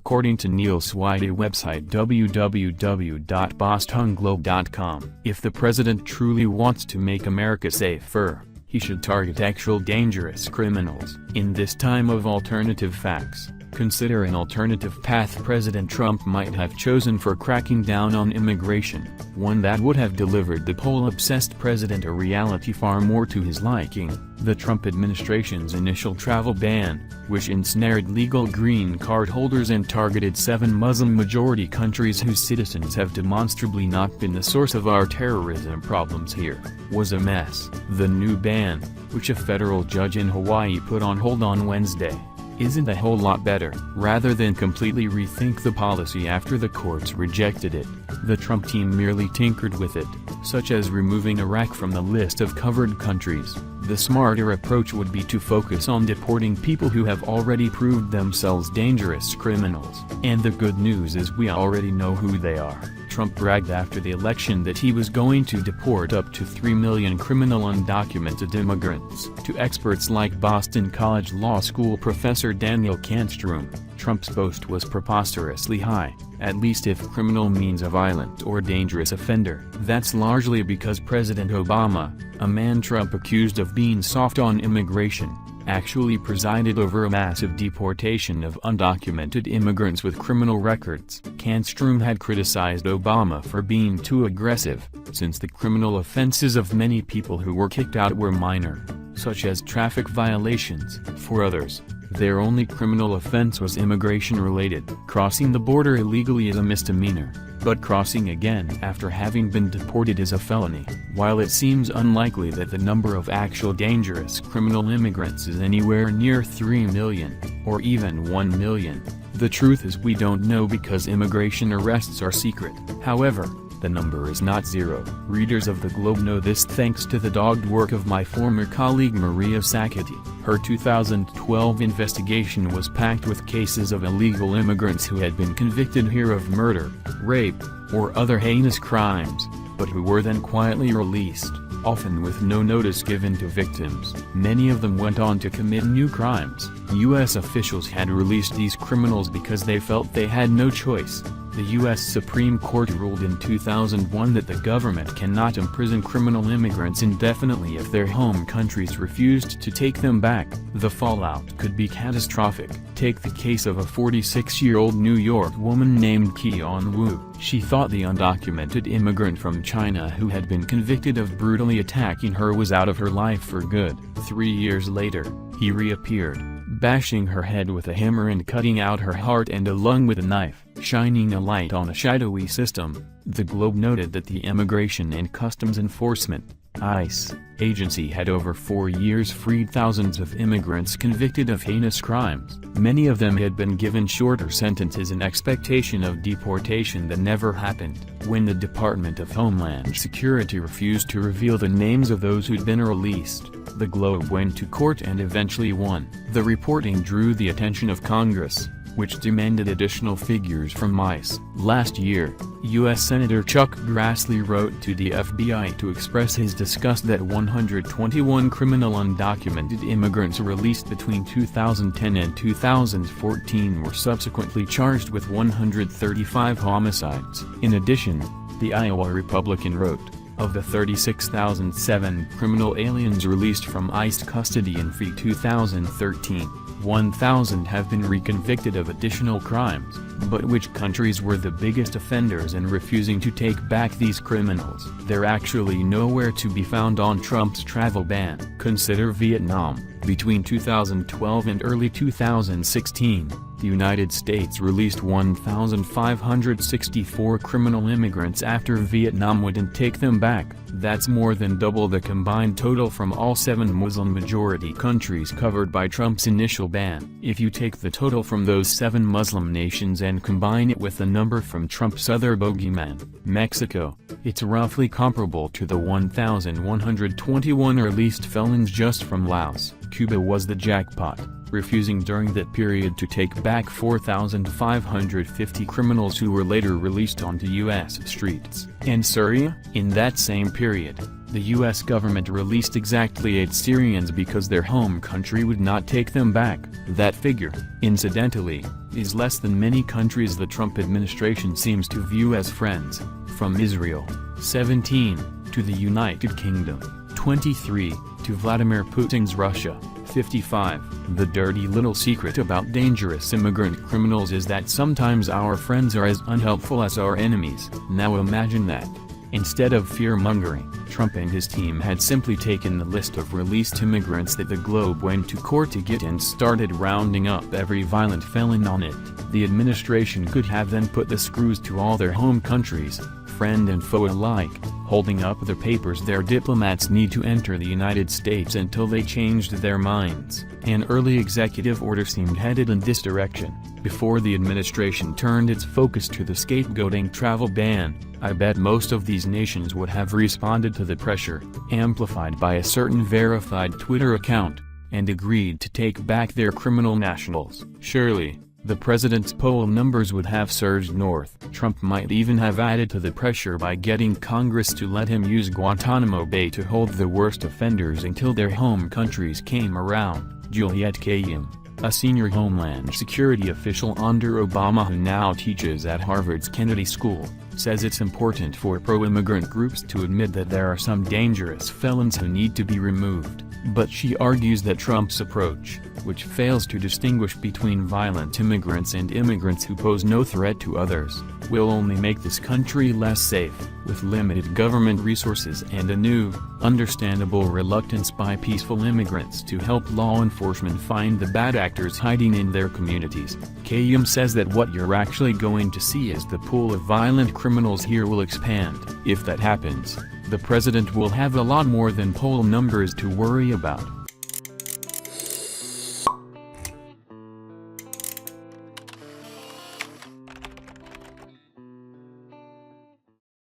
according to Neil Swide website www.bostonglobe.com. If the president truly wants to make America safer, he should target actual dangerous criminals. In this time of alternative facts, consider an alternative path President Trump might have chosen for cracking down on immigration, one that would have delivered the poll-obsessed president a reality far more to his liking: the Trump administration's initial travel ban, which ensnared legal green card holders and targeted 7 Muslim-majority countries whose citizens have demonstrably not been the source of our terrorism problems here, was a mess. The new ban, which a federal judge in Hawaii put on hold on Wednesday, isn't a whole lot better. Rather than completely rethink the policy after the courts rejected it, the Trump team merely tinkered with it, such as removing Iraq from the list of covered countries. The smarter approach would be to focus on deporting people who have already proved themselves dangerous criminals. And the good news is we already know who they are. Trump bragged after the election that he was going to deport up to 3 million criminal undocumented immigrants. To experts like Boston College Law School professor Daniel Kanstrom, Trump's boast was preposterously high, at least if criminal means a violent or dangerous offender. That's largely because President Obama, a man Trump accused of being soft on immigration, actually presided over a massive deportation of undocumented immigrants with criminal records. Kanstrom had criticized Obama for being too aggressive, since the criminal offenses of many people who were kicked out were minor, such as traffic violations. For others, their only criminal offense was immigration-related. Crossing the border illegally is a misdemeanor, but crossing again after having been deported is a felony. While it seems unlikely that the number of actual dangerous criminal immigrants is anywhere near 3 million, or even 1 million, the truth is we don't know because immigration arrests are secret. However, the number is not zero. Readers of the Globe know this thanks to the dogged work of my former colleague Maria Sacchetti. Her 2012 investigation was packed with cases of illegal immigrants who had been convicted here of murder, rape, or other heinous crimes, but who were then quietly released, often with no notice given to victims. Many of them went on to commit new crimes. U.S. officials had released these criminals because they felt they had no choice. The U.S. Supreme Court ruled in 2001 that the government cannot imprison criminal immigrants indefinitely if their home countries refused to take them back. The fallout could be catastrophic. Take the case of a 46-year-old New York woman named Qian Wu. She thought the undocumented immigrant from China who had been convicted of brutally attacking her was out of her life for good. 3 years later, he reappeared, bashing her head with a hammer and cutting out her heart and a lung with a knife. Shining a light on a shadowy system, the Globe noted that the Immigration and Customs Enforcement (ICE) agency had over 4 years freed thousands of immigrants convicted of heinous crimes. Many of them had been given shorter sentences in expectation of deportation that never happened. When the Department of Homeland Security refused to reveal the names of those who'd been released, the Globe went to court and eventually won. The reporting drew the attention of Congress, which demanded additional figures from ICE. Last year, U.S. Senator Chuck Grassley wrote to the FBI to express his disgust that 121 criminal undocumented immigrants released between 2010 and 2014 were subsequently charged with 135 homicides. In addition, the Iowa Republican wrote, of the 36,007 criminal aliens released from ICE custody in 2013, 1,000 have been reconvicted of additional crimes. But which countries were the biggest offenders in refusing to take back these criminals? They're actually nowhere to be found on Trump's travel ban. Consider Vietnam. Between 2012 and early 2016, the United States released 1,564 criminal immigrants after Vietnam wouldn't take them back. That's more than double the combined total from all 7 Muslim-majority countries covered by Trump's initial ban. If you take the total from those 7 Muslim nations and combine it with the number from Trump's other bogeyman, Mexico, it's roughly comparable to the 1,121 released felons just from Laos. Cuba was the jackpot, refusing during that period to take back 4,550 criminals who were later released onto U.S. streets. And Syria? In that same period, the U.S. government released exactly 8 Syrians because their home country would not take them back. That figure, incidentally, is less than many countries the Trump administration seems to view as friends, from Israel, 17, to the United Kingdom, 23, to Vladimir Putin's Russia, 55. The dirty little secret about dangerous immigrant criminals is that sometimes our friends are as unhelpful as our enemies. Now imagine that. Instead of fear-mongering, Trump and his team had simply taken the list of released immigrants that the globe went to court to get and started rounding up every violent felon on it. The administration could have then put the screws to all their home countries, friend and foe alike, holding up the papers their diplomats need to enter the United States until they changed their minds. An early executive order seemed headed in this direction. Before the administration turned its focus to the scapegoating travel ban, I bet most of these nations would have responded to the pressure, amplified by a certain verified Twitter account, and agreed to take back their criminal nationals. Surely, the president's poll numbers would have surged north. Trump might even have added to the pressure by getting Congress to let him use Guantanamo Bay to hold the worst offenders until their home countries came around. Juliette Kayyem, a senior Homeland Security official under Obama who now teaches at Harvard's Kennedy School, says it's important for pro-immigrant groups to admit that there are some dangerous felons who need to be removed. But she argues that Trump's approach, which fails to distinguish between violent immigrants and immigrants who pose no threat to others, will only make this country less safe. With limited government resources and a new, understandable reluctance by peaceful immigrants to help law enforcement find the bad actors hiding in their communities, Kayyem says that what you're actually going to see is the pool of violent criminals here will expand. If that happens, the president will have a lot more than poll numbers to worry about.